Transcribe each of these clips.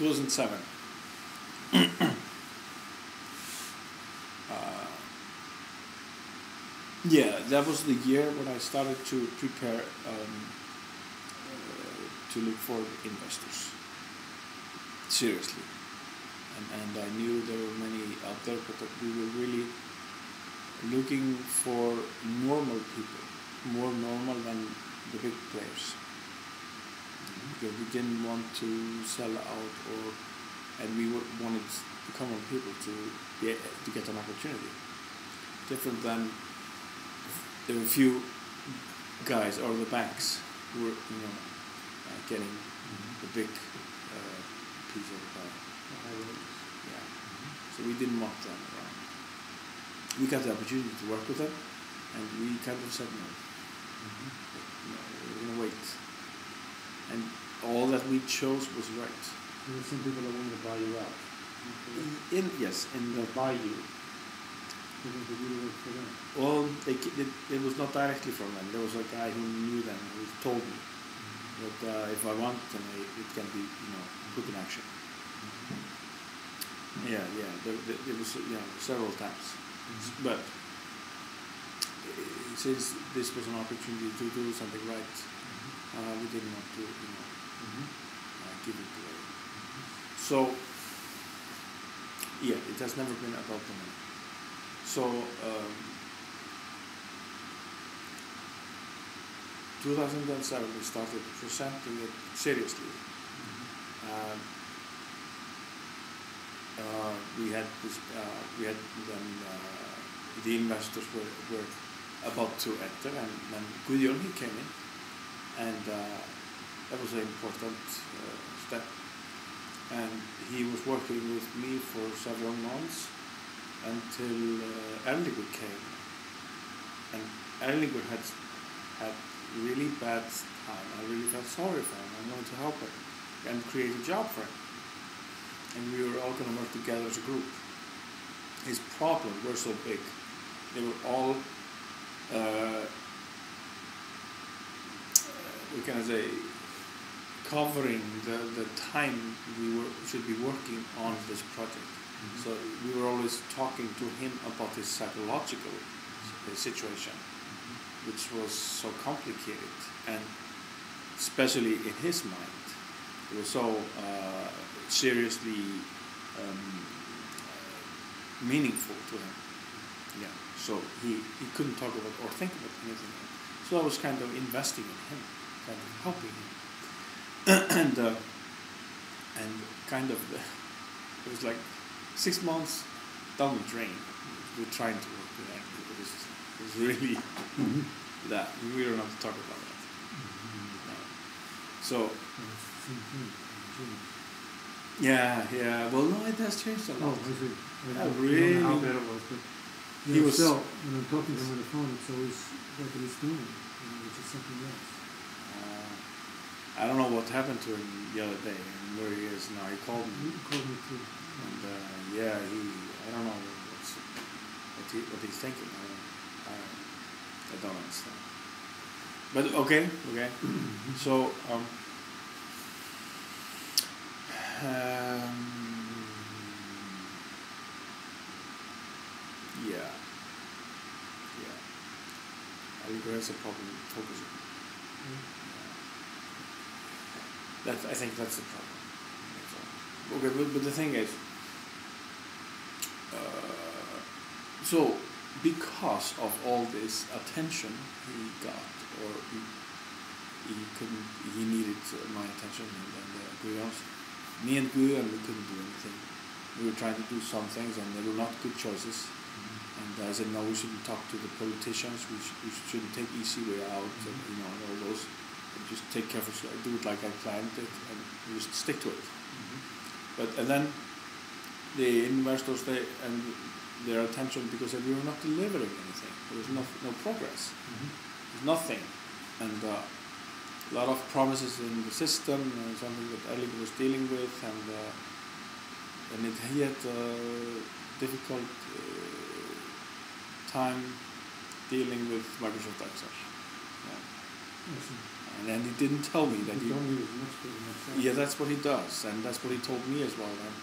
2007. Yeah, that was the year when I started to prepare to look for investors. Seriously. And I knew there were many out there, but that we were really looking for normal people, more normal than the big players. Because we didn't want to sell out, and we wanted the common people to get an opportunity. Different than there were a few guys or the banks who were, getting the big piece of the pie. Yeah. So we didn't want them around. We got the opportunity to work with them, and we kind of said no. We're going to wait. And all that we chose was right. There were some people that wanted to buy you out. Yes, in the buy you. Did you work for them? Well, it was not directly from them. There was a guy who knew them who told me that if I want them, it can be put in action. Yeah. There was several times, but since this was an opportunity to do something right, we didn't want to give it away. So it has never been about the money. So 2007 we started presenting it seriously. We had the investors were about to enter, and then Bjarni came in, and that was an important step. And he was working with me for several months until Erlingur came, and Erlingur had really bad time. I really felt sorry for him. I wanted to help him and create a job for him, and we were all going to work together as a group. His problems were so big; they were all, what can I say, covering the time we should be working on this project. So we were always talking to him about his psychological situation, which was so complicated, and especially in his mind, it was so seriously meaningful to him. Yeah. So he couldn't talk about or think about anything. So I was kind of investing in him, kind of helping him, and kind of it was like 6 months down the drain. We're trying to work with that. It was really that we don't have to talk about that. So yeah. Well, no, it has changed a lot. I really. don't know how bad it was, but he was still, when I'm talking to him on the phone, it's always what he's doing, which is something else. I don't know what happened to him the other day and where he is now. He called me. He called me too. And I don't know what he's thinking. I don't understand. But okay. So yeah. Erlingur has a problem focusing. I think that's the problem. Okay, but the thing is, so because of all this attention he got, or he needed my attention, and me and Bjarni, we couldn't do anything. We were trying to do some things, and they were not good choices. And I said, no, we shouldn't talk to the politicians. We shouldn't take easy way out, and all those. And just take careful, do it like I planned it, and just stick to it. And then the investors, and their attention, because we were not delivering anything. There was no progress. There's nothing, and a lot of promises in the system, something that Erlingur was dealing with, and he had a difficult time dealing with Microsoft Excel. And then he didn't tell me that He told me he was much bigger than myself. yeah, that's what he does, and that's what he told me as well. And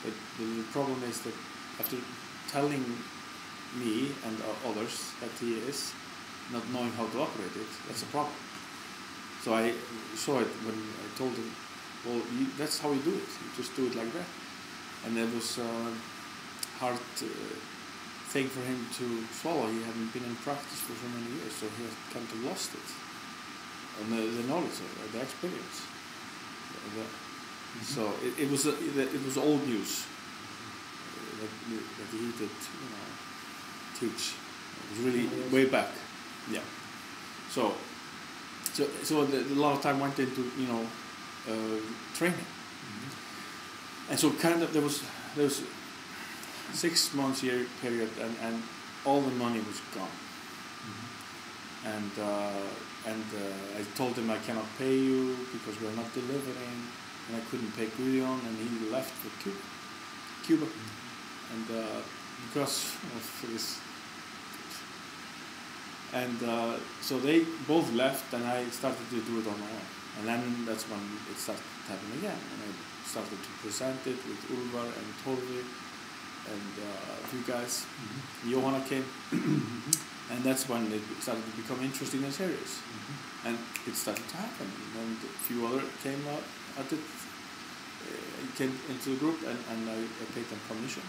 but the problem is that after telling me and others that he is not knowing how to operate it, that's a problem. So I saw it when I told him, well, that's how you do it. You just do it like that. And it was a hard thing for him to swallow. He hadn't been in practice for so many years, so he had kind of lost it. And the knowledge, the experience. So it was old news that he did, teach. It was really way back. Yeah. So a lot of time went into training, and so kind of there was 6 months year period, and all the money was gone. And I told him I cannot pay you because we're not delivering, and I couldn't pay Guion, and he left for Cuba, and because of this. And so they both left, and I started to do it on my own. And then that's when it started happening again. And I started to present it with Ulvar and Torvi and a few guys. Johanna came, and that's when it started to become interesting and serious. And it started to happen. And a few other came came into the group, and I paid them commission.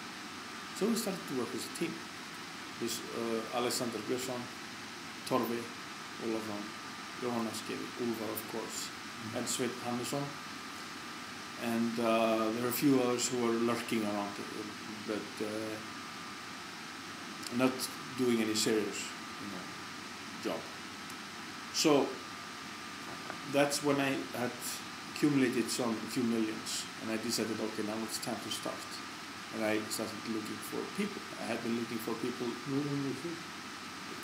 So we started to work as a team. With Alexander Björnsson, Torvi, Ólafsson, Johanna Skevi, Ulvar of course, and Sveinn Hannesson. And there are a few others who are lurking around it, but not doing any serious job. So that's when I had accumulated a few millions, and I decided, okay, now it's time to start. And I started looking for people. I had been looking for people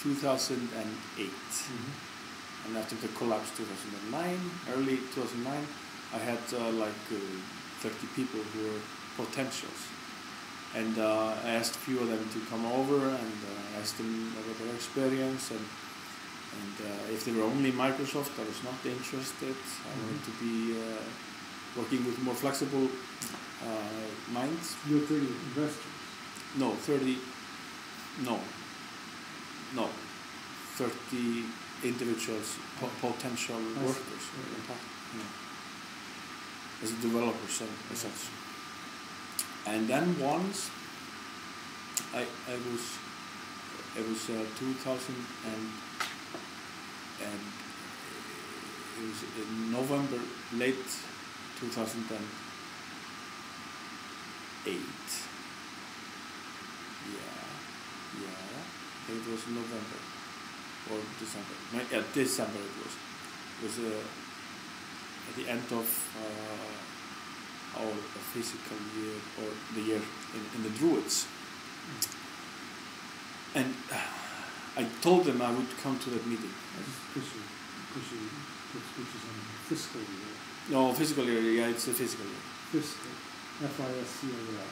2008. And after the collapse 2009, early 2009, I had 30 people who were potentials. And I asked a few of them to come over, and I asked them about their experience, and if they were only Microsoft, I was not interested. I wanted to be working with more flexible minds. You're 30 investors? No, 30, no, 30 individuals, potential workers, as developers and such. And then once, it was 2000 and it was in November, late 2008. It was November or December. December it was. It was at the end of our physical year, or the year in the Druids. And I told them I would come to that meeting. Because you put speeches on fiscal year. No, physical year, yeah, it's the physical year. Fiscal. F-I-S-C-A-L.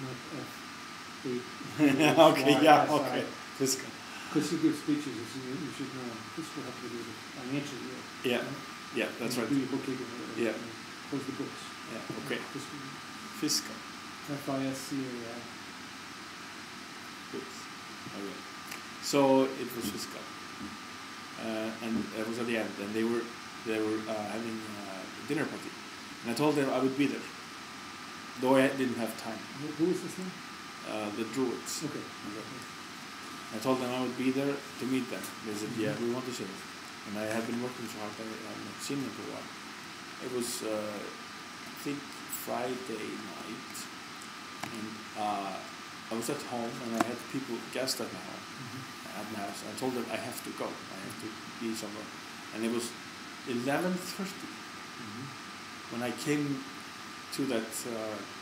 Not F-A. Okay, yeah, okay. Fiscal. Because you give speeches, you should know fiscal have to do with financial year. Yeah, yeah, that's right. Do your bookkeeping. Yeah. Close the books. Yeah, okay. Fiscal. F-I-S-C-A-L. Good. Okay. So it was fiscal, and it was at the end, and they were having a dinner party, and I told them I would be there, though I didn't have time. Who is this name? The Druids. Okay. I told them I would be there to meet them. They said, yeah, we want to see them. And I have been working so hard, I have not seen them for a while. It was, I think, Friday night, and I was at home, and I had guests at my home. At my house. I told them I have to go. I have to be somewhere. And it was 11:30 when I came to that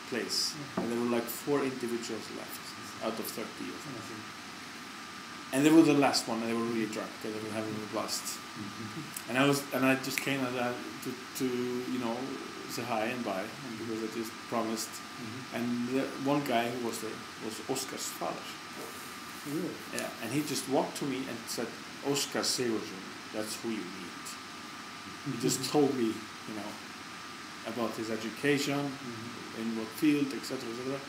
place, and there were 4 individuals left out of 30 or something. And they were the last one, and they were really drunk, and they were having a blast. And I just came to say hi and bye, because I just promised. And the one guy who was there was Oscar's father. Really? Yeah, and he just walked to me and said, Oscar Sigurðsson, that's who you meet. He just told me, about his education, in what field, etc., etc.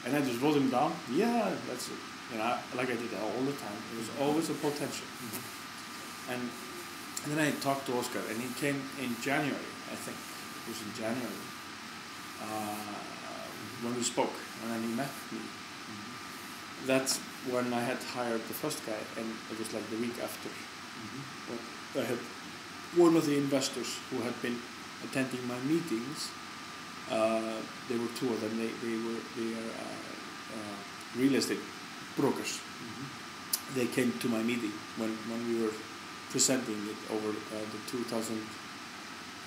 And I just wrote him down. Yeah, that's it. Like I did all the time. It was always a potential. And then I talked to Oscar, and he came in January, I think. It was in January when we spoke, and then he met me. That's when I had hired the first guy, and it was like the week after. I had one of the investors who had been attending my meetings. There were two of them. They are real estate brokers. They came to my meeting when we were presenting it over the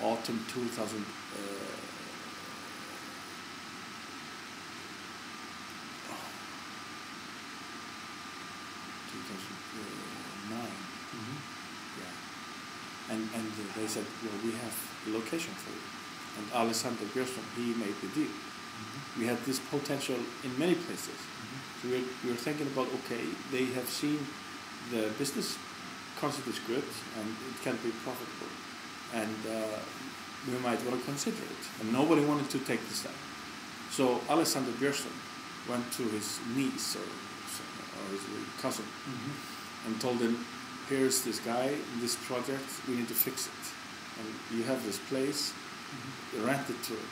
autumn 2000. 2009. Yeah. And they said, well, we have a location for you. And Alexander Björnsson, he made the deal. We had this potential in many places. So we were thinking about, okay, they have seen the business concept is good and it can be profitable. And we might want to consider it. And nobody wanted to take the step. So Alexander Björnsson went to his niece or his cousin and told him, here's this guy, this project, we need to fix it. And you have this place, rent it to him,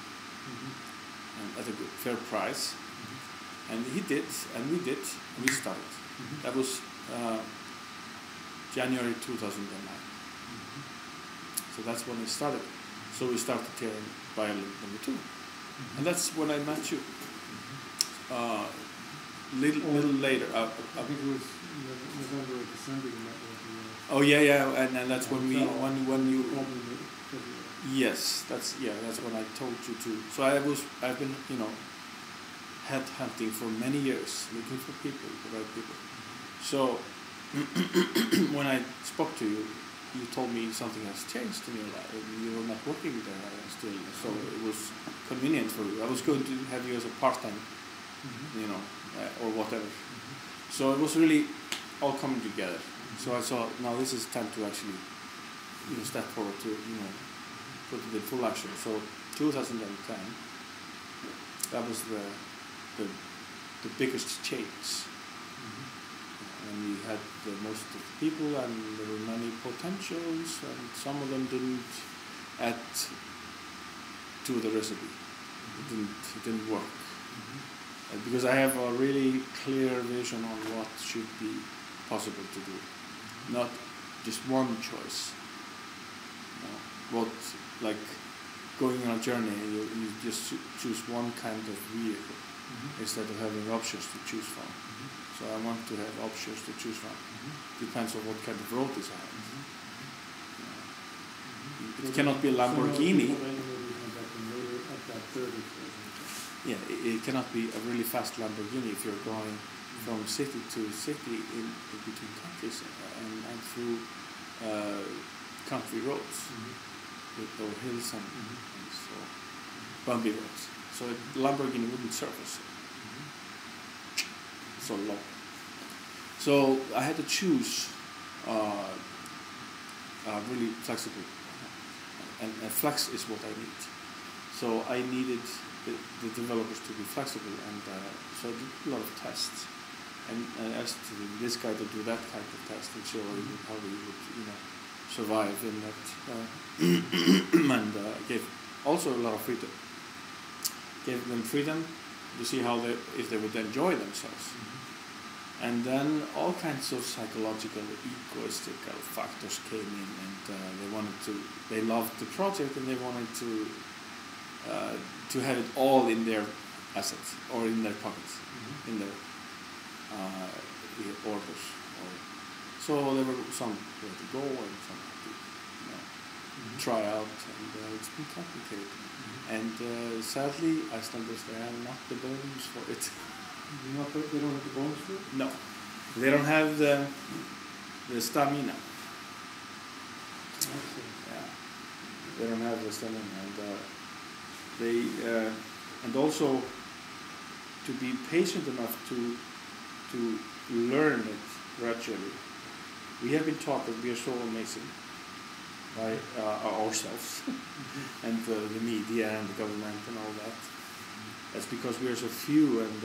and at a good, fair price. And he did, and we did, and we started. That was January 2009. So that's when we started. So we started here in Violin #2. And that's when I met you. Little later. I think it was November or December you met with me. Oh yeah, and that's when you. February. Yes, that's when I told you to. So I've been headhunting for many years, looking for people, the right people. So when I spoke to you, you told me something has changed in your life. You were not working there still, so it was convenient for you. I was going to have you as a part-time, or whatever. So it was really all coming together. So I saw, now this is time to actually, step forward to, put it in full action. So 2010, that was the biggest change. And we had the most of the people, and there were many potentials, and some of them didn't add to the recipe. It didn't work. Because I have a really clear vision on what should be possible to do, not just one choice. Like going on a journey, you just choose one kind of vehicle instead of having options to choose from. So I want to have options to choose from. Depends on what kind of road is ahead. It cannot be a Lamborghini. Yeah, it cannot be a really fast Lamborghini if you're going from city to city in between countries and through country roads or hills and so bumpy roads. So Lamborghini wouldn't serve us so long. So I had to choose really flexible, and flex is what I need. So I needed the developers to be flexible, and so I did a lot of tests, and I asked this guy to do that kind of test and show how we would survive in that, and gave also a lot of freedom. Gave them freedom to see if they would enjoy themselves. And then all kinds of psychological, egoistical factors came in, and they loved the project, and they wanted to have it all in their assets or in their pockets, in their orders. So there were some where to go and some to try out, and it's been complicated. And sadly, Icelanders, they are not the bones for it. They don't have the bones for it? No, they don't have the stamina. Yeah, they don't have the stamina, and and also to be patient enough to learn it gradually. We have been taught that we are so amazing, by ourselves and the media and the government and all that. That's because we are so few and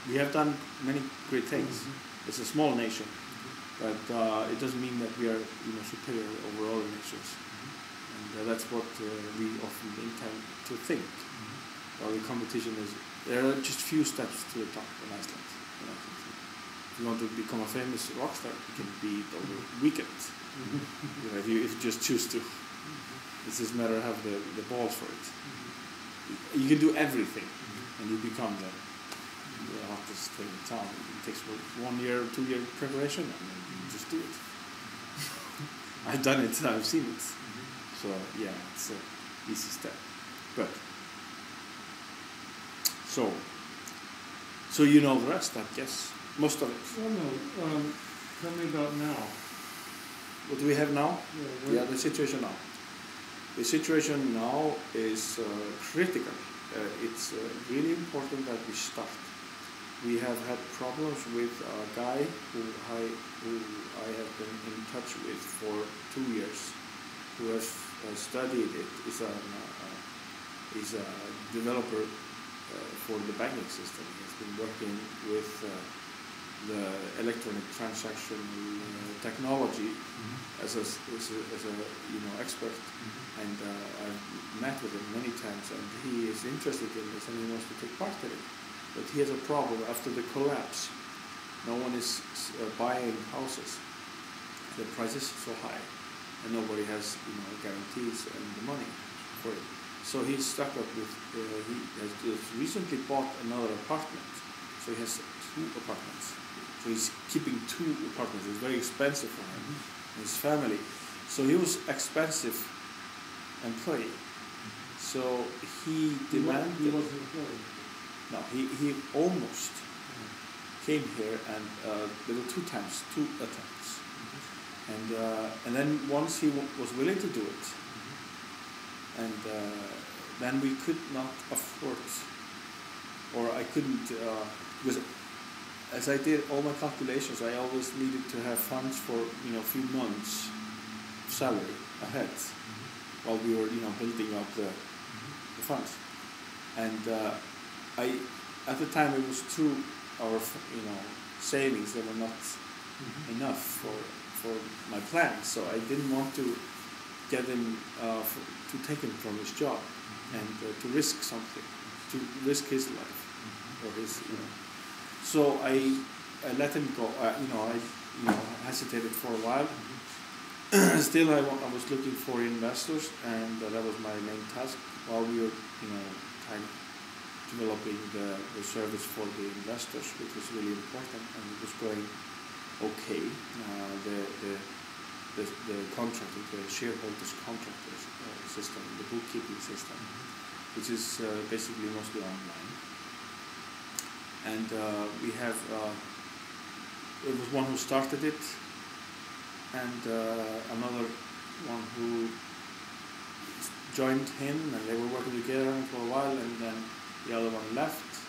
we have done many great things. It's a small nation, but it doesn't mean that we are superior over other nations. And that's what we often intend to think. While the competition is, there are just few steps to the top in Iceland. If you want to become a famous rock star, you can be it over weekends. If you just choose to. It's just a matter of having the balls for it. You can do everything, and you become the hottest thing in town. It takes 1 year, 2 year preparation, and then you just do it. I've done it, I've seen it. So yeah, it's an easy step. But so you know the rest, I guess. Most of it. Well, no. Tell me about now. What do we have now? Yeah, The situation now. The situation now is critical. It's really important that we start. We have had problems with a guy who I have been in touch with for 2 years, who has studied it. He's a developer for the banking system. He has been working with the electronic transaction technology as a expert, and I've met with him many times, and he is interested in this and he wants to take part in it. But he has a problem after the collapse. No one is buying houses. The price is so high, and nobody has guarantees and the money for it. So he's stuck up with. He has just recently bought another apartment. So he has 2 apartments. So he's keeping 2 apartments. It's very expensive for him and his family. So he was expensive employee. So he demanded. He wasn't employed. No, he almost came here, and there were 2 attempts, and then once he was willing to do it, and then we could not afford, or I couldn't, because as I did all my calculations, I always needed to have funds for a few months' salary ahead, while we were building up the funds, and at the time it was our savings that were not enough for my plans, so I didn't want to get him to take him from his job and to risk something, to risk his life or his So I let him go. I hesitated for a while. Still, I was looking for investors, and that was my main task while we were developing the service for the investors, which was really important, and it was going okay. The contract, the shareholders contract system, the bookkeeping system, which is basically mostly online. And we have, it was one who started it, and another one who joined him, and they were working together for a while, and then the other one left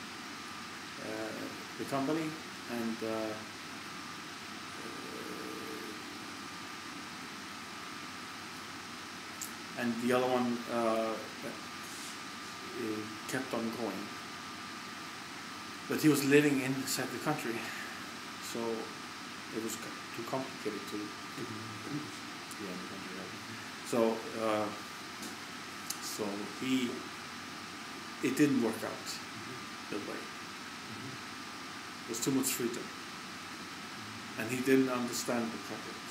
the company, and the other one kept on going. But he was living inside the country, so it was too complicated to the country. So it didn't work out that way. It was too much freedom, and he didn't understand the project.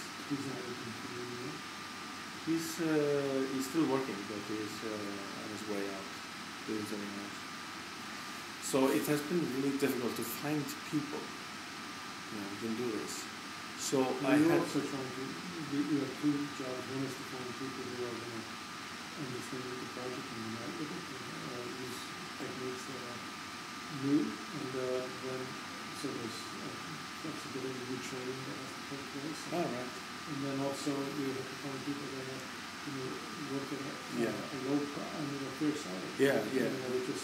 He's still working, but he's on his way out, doing something else. So it has been really difficult to find people who can do this. So you have 2 jobs. One is to find people who are going to understand the project and unite with it, and use techniques that are new, and then so there's flexibility to do training that has to take place. All right. And then also you have to find people that have work at a low a fair salary. Which is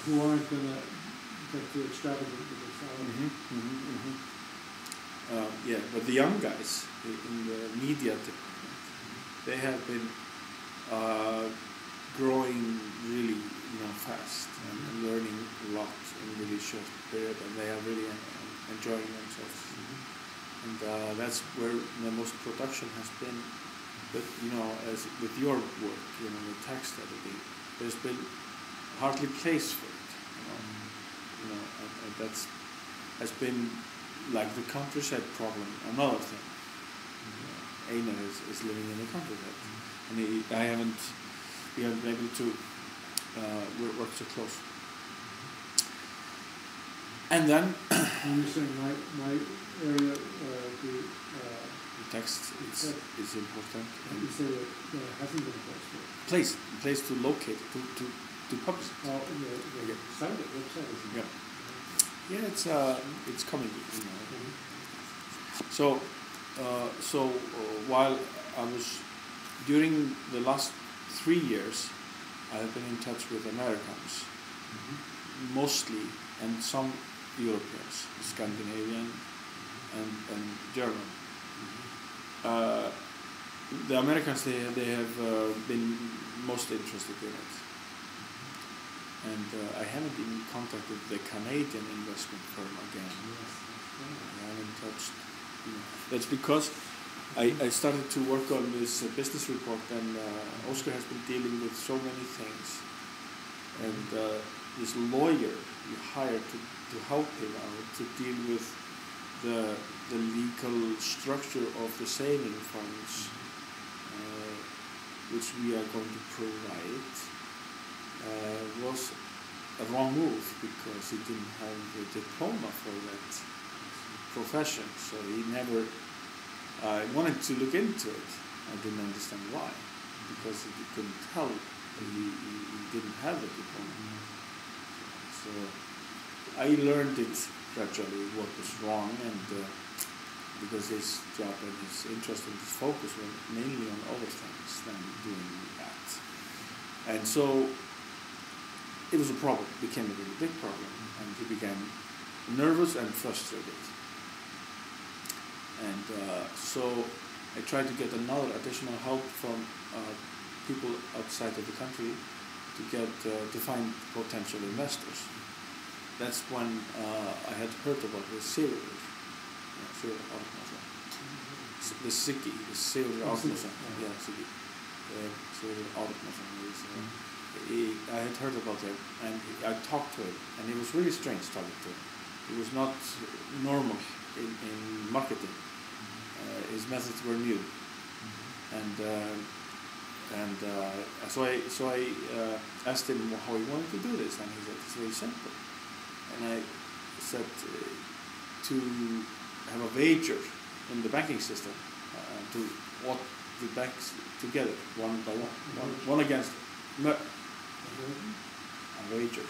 who aren't going to get too extravagant with their salary. yeah, but the young guys in the media department, they have been growing really, fast and learning a lot in really short period, and they are really enjoying themselves. And that's where the most production has been. But as with your work, the text editing, there's been hardly place for it. And that's has been like the countryside problem. Another thing. Einar is living in the countryside, and we haven't been able to work so close. And then you're saying my area, the text is important. And you say that there hasn't been a place for it. Place to locate, to publish it. Oh, the website is it's coming. So while I was during the last 3 years, I have been in touch with Americans, mostly, and some Europeans, Scandinavian and German. The Americans, they have been most interested in it, and I haven't even contacted the Canadian investment firm again. I haven't touched. That's because I started to work on this business report, and Oscar has been dealing with so many things, and this lawyer you hired to help him out to deal with the legal structure of the saving funds, which we are going to provide, was a wrong move because he didn't have the diploma for that profession, so he never wanted to look into it. I didn't understand why, because he couldn't tell he didn't have the diploma. So I learned it gradually what was wrong, and because his job and his interest and his focus were mainly on other things than doing that. And so it was a problem, became a really big problem, and he became nervous and frustrated. And so I tried to get another additional help from people outside of the country to find potential investors. That's when I had heard about the Sigurður Árnason, the Siggi, the Sigurður Árnason, Siggi, Sigurður Árnason. I had heard about him, and I talked to him, and it was really strange talking to him. It was not normal in marketing. His methods were new, and so I asked him how he wanted to do this, and he said it's very simple. And I said to have a wager in the banking system, to what the banks together, one by one against a wager.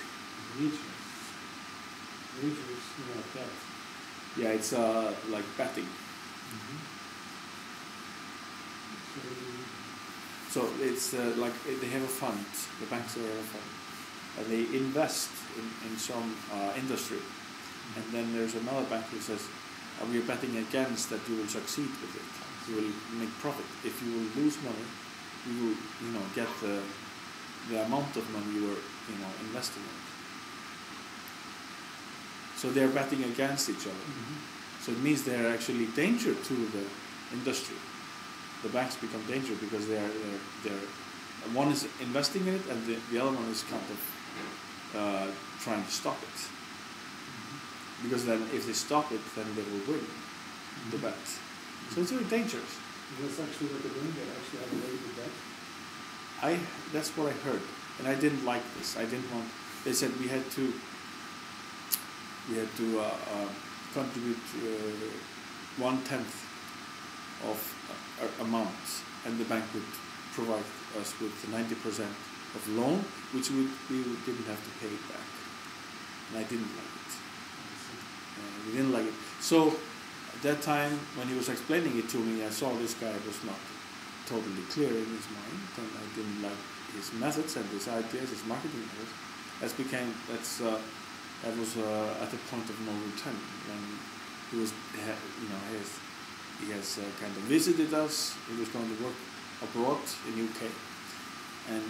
Wagers, like that. Yeah, it's like betting. So it's like they have a fund, the banks have a fund, and they invest in some industry, and then there's another bank who says, we are betting against that you will succeed with it, you will make profit. If you will lose money, you will get the amount of money you were investing in. So they're betting against each other. So it means they're actually danger to the industry. The banks become danger because they're one is investing in it, and the other one is kind of trying to stop it. Because then if they stop it, then they will win the bet. So it's very dangerous. That's actually what they're doing. They actually have a way to bet. That's what I heard, and I didn't like this. I didn't want. They said we had to contribute 1/10 of amount, and the bank would provide us with 90% of loan, which we didn't have to pay it back. And I didn't like it. We didn't like it. So at that time, when he was explaining it to me, I saw this guy was not totally clear in his mind, and I didn't like his methods and his ideas, his marketing methods. That was at the point of no return he was, he has kind of visited us. He was going to work abroad in UK, and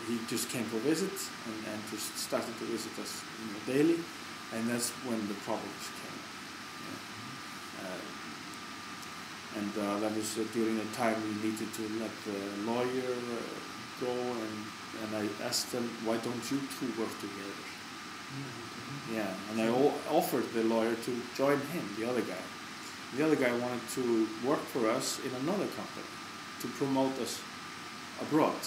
he just came for a visit and just started to visit us daily, and that's when the problems came. And that was during a time we needed to let the lawyer go, and I asked them, why don't you two work together? Yeah, and I offered the lawyer to join him, the other guy. The other guy wanted to work for us in another company to promote us abroad.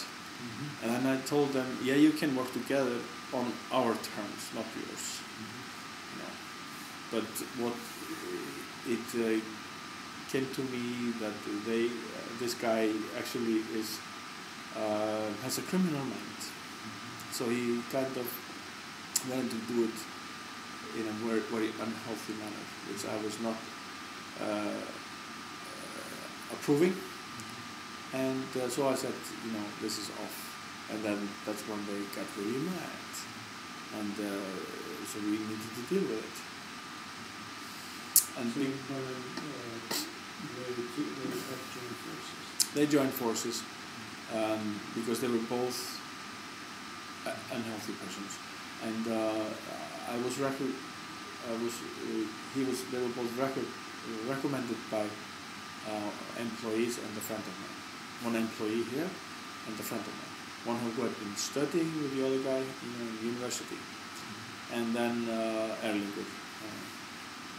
And then I told them, yeah, you can work together on our terms, not yours. But what it came to me that this guy actually has a criminal mind. So he kind of wanted to do it in a very, very unhealthy manner, which I was not approving. And so I said, this is off. And then that's when they got really mad. And so we needed to deal with it. And so they joined forces because they were both unhealthy persons. And they were both recommended by employees and a friend of mine. One employee here and a friend of mine. One who had been studying with the other guy in university. And then Erlingur.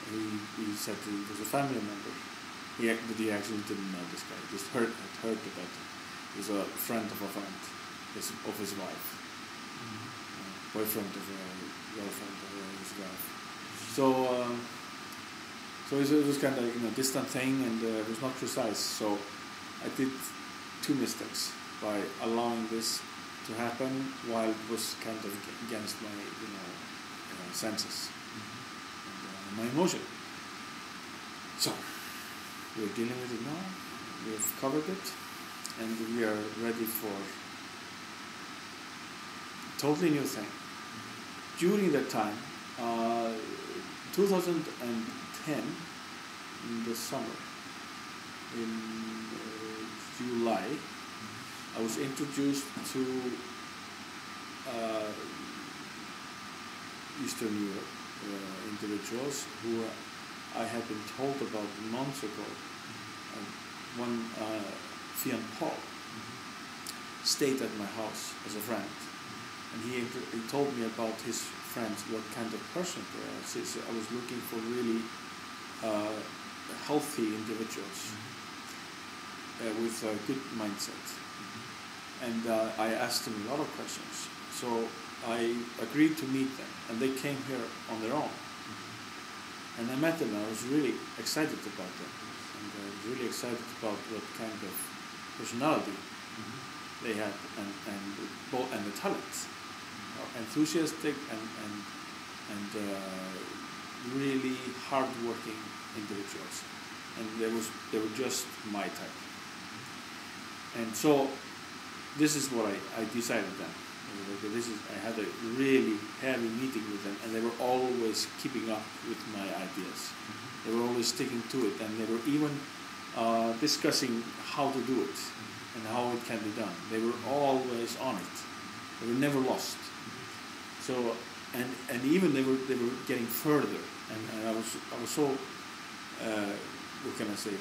He said he was a family member. But he actually didn't know this guy. He just had heard about him. He was a friend of a friend, of his wife. Boyfriend of a girlfriend of his wife. So it was kind of distant thing, and it was not precise. So I did two mistakes by allowing this to happen while it was kind of against my senses and my emotion. So we're dealing with it now. We've covered it, and we are ready for a totally new thing. During that time, 2010, in the summer, in July, I was introduced to Eastern Europe individuals who I had been told about months ago. One, Fian Paul, stayed at my house as a friend, and he told me about his friends, what kind of person they are. So I was looking for really healthy individuals with a good mindset. And I asked them a lot of questions. So I agreed to meet them, and they came here on their own. And I met them, and I was really excited about them. And I was really excited about what kind of personality they had, and the talents. Enthusiastic and really hard-working individuals. And they were just my type. And so this is what I decided then. I had a really heavy meeting with them, and they were always keeping up with my ideas. They were always sticking to it, and they were even discussing how to do it and how it can be done. They were always on it. They were never lost. So and even they were getting further, and I was so what can I say,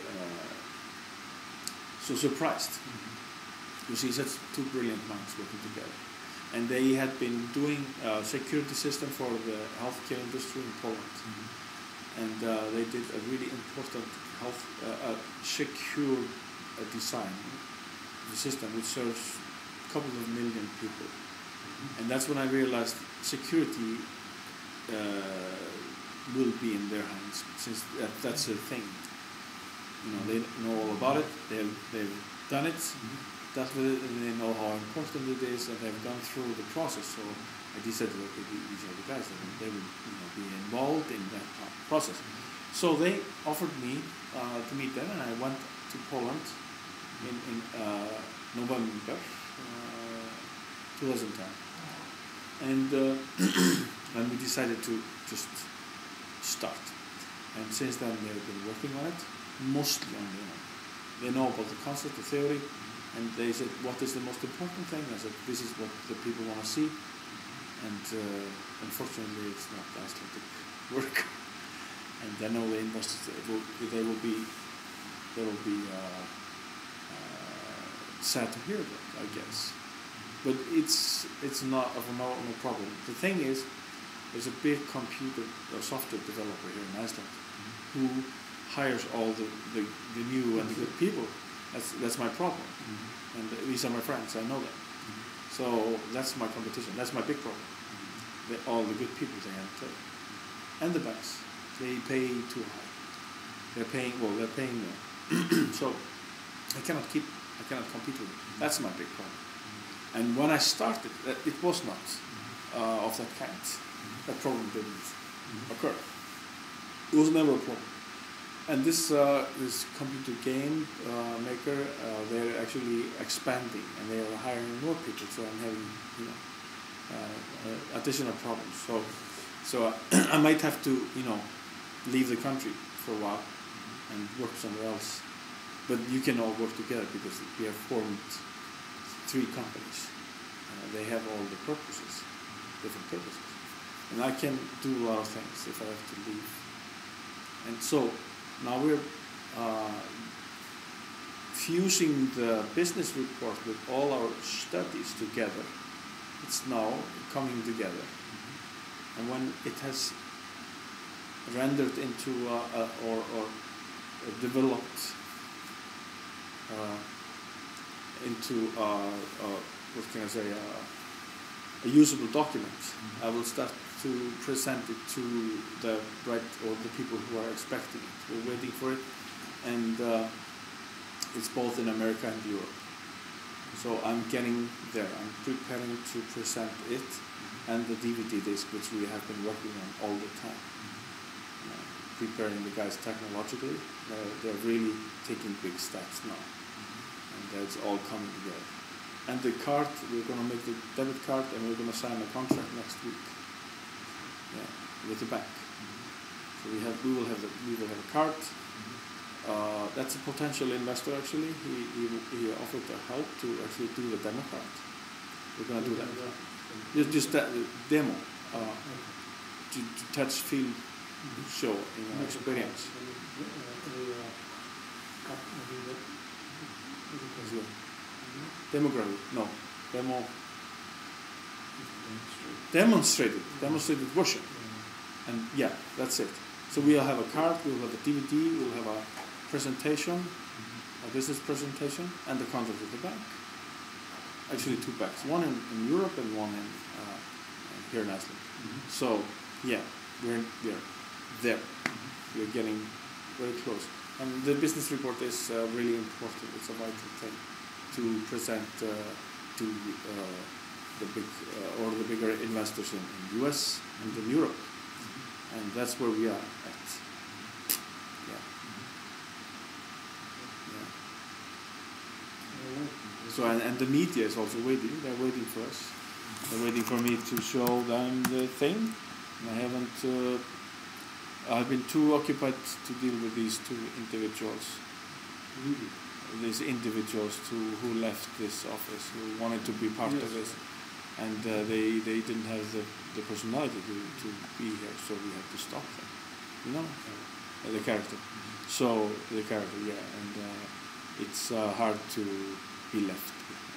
so surprised. You see such two brilliant minds working together. And they had been doing security system for the healthcare industry in Poland. And they did a really important secure design of the system which serves a couple of million people. And that's when I realized security will be in their hands, since that's a thing. They know all about it. They've done it. That's what they know how important it is, and they've gone through the process. So I decided, okay, these are the guys that they will be involved in that process. So they offered me to meet them, and I went to Poland in November 2010, and we decided to just start. And since then they've been working on it, mostly on their own. They know about the concept, the theory, and they said, what is the most important thing? I said, this is what the people want to see, and unfortunately it's not Icelandic work. And then all the investors, they will be sad to hear that, I guess. But it's not no problem. The thing is, there's a big computer or software developer here in Iceland who hires all the new and the good people. That's my problem. And these are my friends, I know that. So that's my competition, that's my big problem. All the good people they have to. And the banks, they pay too high. They're paying more. So I cannot compete with it. That's my big problem. And when I started, it was not of that kind. That problem didn't occur. It was never a problem. And this computer game maker, they're actually expanding and they are hiring more people. So I'm having additional problems. So I might have to leave the country for a while and work somewhere else. But you can all work together because we have formed 3 companies. They have all the purposes, different purposes. And I can do a lot of things if I have to leave. And so now we're fusing the business report with all our studies together. It's now coming together. And when it has rendered into or developed into what can I say, a usable document, I will start to present it to the people who are expecting it. We're waiting for it, and it's both in America and Europe. So I'm getting there. I'm preparing to present it and the DVD disc, which we have been working on all the time. Preparing the guys technologically. They're really taking big steps now, and that's all coming together. And the card, we're going to make the debit card, and we're going to sign a contract next week. With the bank. So we will have a card. That's a potential investor actually. He offered to help to actually do the demo card. We're going to do that. Just that demo to touch, feel, show experience. Demography? No. Demonstrated version. And yeah, that's it. So we'll have a card, we'll have a DVD, we'll have a presentation, a business presentation, and the contract with the bank. Actually 2 banks, one in Europe and one in here in Iceland. So yeah, we're there. We're getting very close. And the business report is really important. It's a vital thing to present to the bigger investors in the US and in Europe. And that's where we are at. So and the media is also waiting. They're waiting for us. They're waiting for me to show them the thing. And I've been too occupied to deal with these 2 individuals. These individuals who left this office, who wanted to be part of this. And they didn't have the personality to be here, so we had to stop them. The character. So the character, and it's hard to be left with.